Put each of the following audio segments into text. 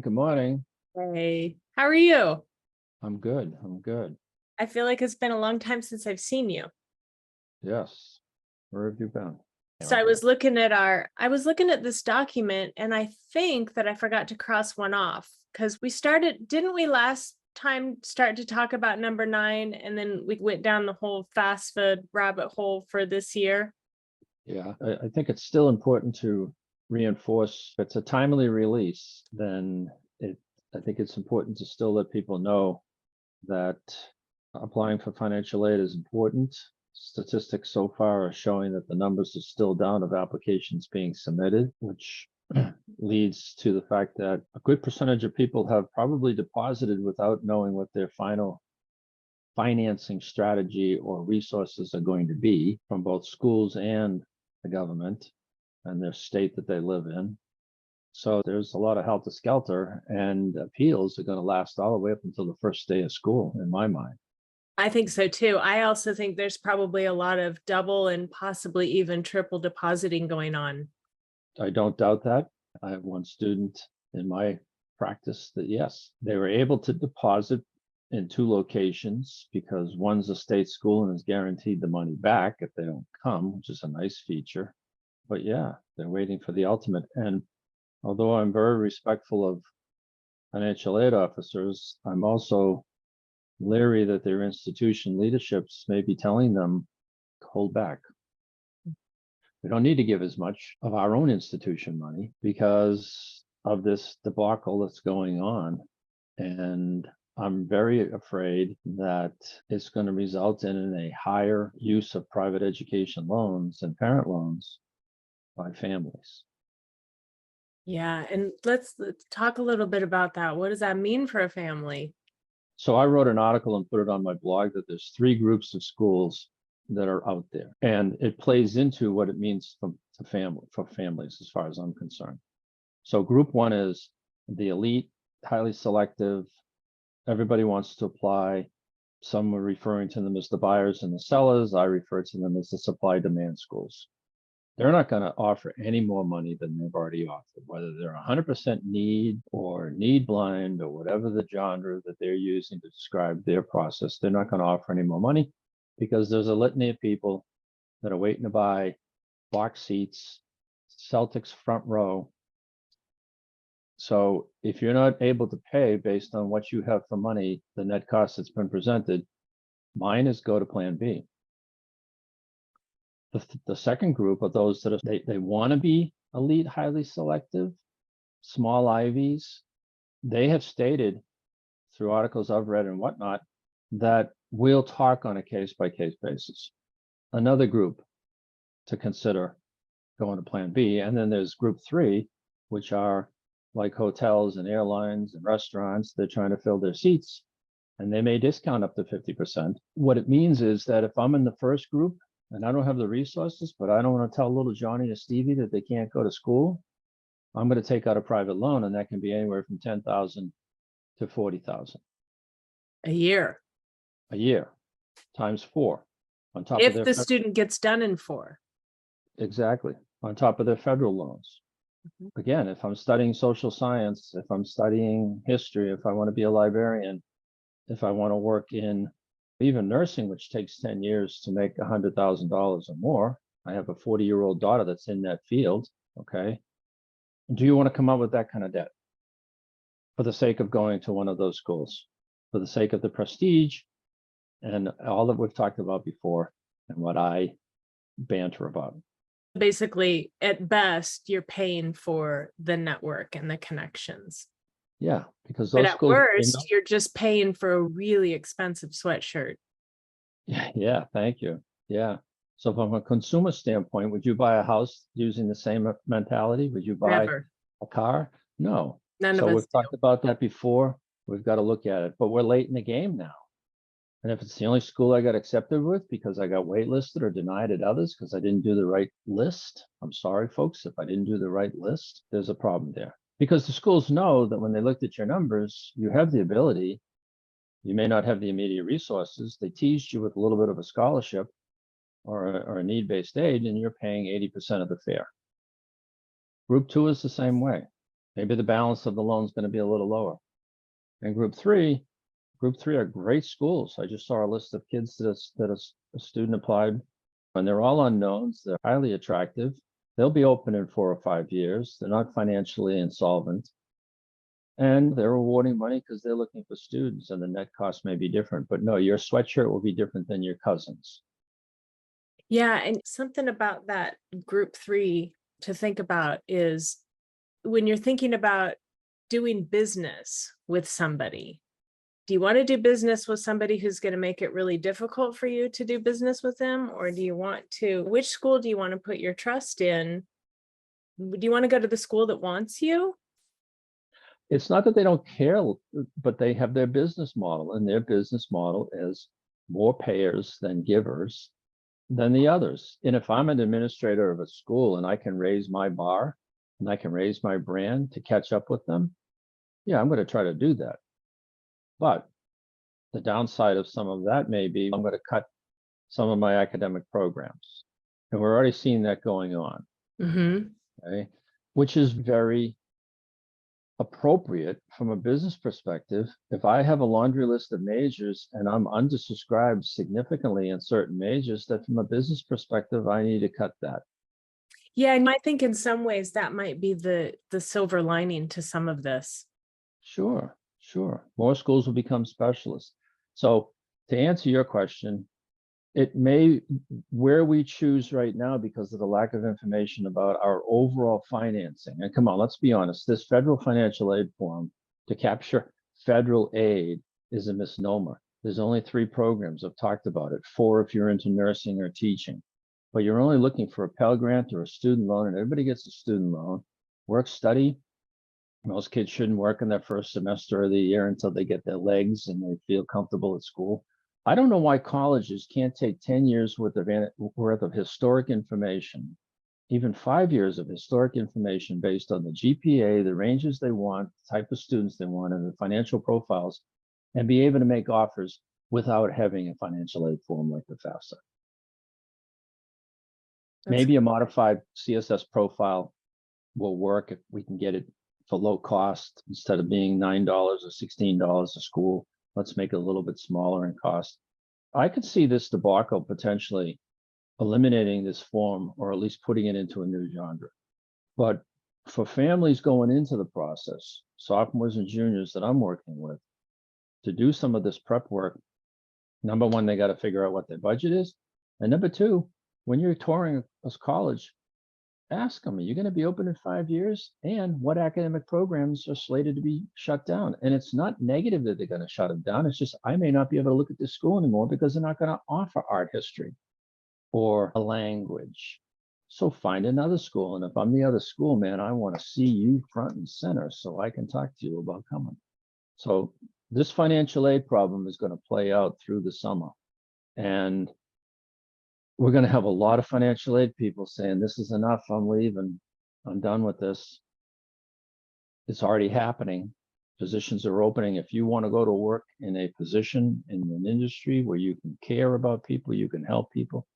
Good morning. Hey, how are you? I'm good. I'm good. I feel like it's been a long time since I've seen you. Yes. Where have you been? So I was looking at this document and I think that I forgot to cross one off because didn't we last time start to talk about number 9 and then we went down the whole fast food rabbit hole for this year? Yeah, I think it's still important to reinforce if it's a timely release, then I think it's important to still let people know that applying for financial aid is important. Statistics so far are showing that the numbers are still down of applications being submitted, which leads to the fact that a good percentage of people have probably deposited without knowing what their final financing strategy or resources are going to be from both schools and the government and their state that they live in. So there's a lot of helter-skelter, and appeals are going to last all the way up until the first day of school, in my mind. I think so too. I also think there's probably a lot of double and possibly even triple depositing going on. I don't doubt that. I have one student in my practice that, yes, they were able to deposit in 2 locations because one's a state school and is guaranteed the money back if they don't come, which is a nice feature. But yeah, they're waiting for the ultimate. And although I'm very respectful of financial aid officers, I'm also leery that their institution leaderships may be telling them, hold back. We don't need to give as much of our own institution money because of this debacle that's going on. And I'm very afraid that it's going to result in a higher use of private education loans and parent loans by families. Yeah, and let's talk a little bit about that. What does that mean for a family? So I wrote an article and put it on my blog that there's 3 groups of schools that are out there, and it plays into what it means for families, as far as I'm concerned. So group 1 is the elite, highly selective. Everybody wants to apply. Some were referring to them as the buyers and the sellers. I refer to them as the supply demand schools. They're not going to offer any more money than they've already offered, whether they're 100% need or need blind or whatever the genre that they're using to describe their process. They're not going to offer any more money because there's a litany of people that are waiting to buy box seats, Celtics front row. So if you're not able to pay based on what you have for money, the net cost that's been presented, mine is go to plan B. The second group of those that they want to be elite, highly selective, small Ivies. They have stated through articles I've read and whatnot that we'll talk on a case-by-case basis. Another group to consider going to plan B. And then there's group 3, which are like hotels and airlines and restaurants. They're trying to fill their seats and they may discount up to 50%. What it means is that if I'm in the first group and I don't have the resources, but I don't want to tell little Johnny or Stevie that they can't go to school, I'm going to take out a private loan, and that can be anywhere from $10,000 to $40,000 A year. a year, times 4 on top of If their the student gets done in 4. exactly on top of their federal loans. Again, if I'm studying social science, if I'm studying history, if I want to be a librarian, if I want to work in even nursing, which takes 10 years to make $100,000 or more. I have a 40-year-old daughter that's in that field. Okay. Do you want to come up with that kind of debt for the sake of going to one of those schools, for the sake of the prestige and all that we've talked about before and what I banter about? Basically, at best, you're paying for the network and the connections. Yeah, because But those at schools, worst, you're just paying for a really expensive sweatshirt. yeah, thank you. Yeah. So from a consumer standpoint, would you buy a house using the same mentality? Would you buy Never. a car? No. None of So us we've do. talked about that before. We've got to look at it, but we're late in the game now. And if it's the only school I got accepted with because I got waitlisted or denied at others because I didn't do the right list, I'm sorry, folks, if I didn't do the right list, there's a problem there. Because the schools know that when they looked at your numbers, you have the ability. You may not have the immediate resources. They teased you with a little bit of a scholarship or a need-based aid, and you're paying 80% of the fare. Group 2 is the same way. Maybe the balance of the loan is going to be a little lower. And group three are great schools. I just saw a list of kids that a student applied, and they're all unknowns. They're highly attractive. They'll be open in 4 or 5 years. They're not financially insolvent. And they're awarding money because they're looking for students, and the net cost may be different. But no, your sweatshirt will be different than your cousin's. Yeah, and something about that group 3 to think about is when you're thinking about doing business with somebody, do you want to do business with somebody who's going to make it really difficult for you to do business with them? Or do you want to, which school do you want to put your trust in? Do you want to go to the school that wants you? It's not that they don't care, but they have their business model, and their business model is more payers than givers than the others. And if I'm an administrator of a school and I can raise my bar and I can raise my brand to catch up with them, yeah, I'm going to try to do that. But the downside of some of that may be I'm going to cut some of my academic programs. And we're already seeing that going on, okay? Which is very appropriate from a business perspective. If I have a laundry list of majors and I'm undersubscribed significantly in certain majors, that from a business perspective, I need to cut that. Yeah, and I think in some ways that might be the silver lining to some of this. Sure. More schools will become specialists. So to answer your question, it may, where we choose right now because of the lack of information about our overall financing. And come on, let's be honest, this federal financial aid form to capture federal aid is a misnomer. There's only 3 programs. I've talked about it, 4 if you're into nursing or teaching. But you're only looking for a Pell Grant or a student loan, and everybody gets a student loan. Work study. Most kids shouldn't work in their first semester of the year until they get their legs and they feel comfortable at school. I don't know why colleges can't take 10 years worth of historic information, even 5 years of historic information based on the GPA, the ranges they want, the type of students they want, and the financial profiles, and be able to make offers without having a financial aid form like the FAFSA. Maybe a modified CSS profile will work if we can get it for low cost instead of being $9 or $16 a school. Let's make it a little bit smaller in cost. I could see this debacle potentially eliminating this form or at least putting it into a new genre. But for families going into the process, sophomores and juniors that I'm working with, to do some of this prep work, number one, they got to figure out what their budget is. And number two, when you're touring a college, ask them, are you going to be open in 5 years? And what academic programs are slated to be shut down? And it's not negative that they're going to shut them down. It's just, I may not be able to look at this school anymore because they're not going to offer art history or a language. So find another school. And if I'm the other school, man, I want to see you front and center so I can talk to you about coming. So this financial aid problem is going to play out through the summer. And we're going to have a lot of financial aid people saying, this is enough, I'm leaving, I'm done with this. It's already happening. Positions are opening. If you want to go to work in a position in an industry where you can care about people, you can help people,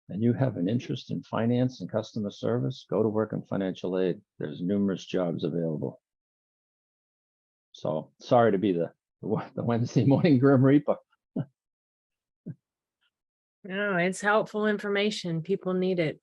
and you have an interest in finance and customer service, go to work in financial aid. There's numerous jobs available. So sorry to be the Wednesday morning Grim Reaper. No, it's helpful information. People need it.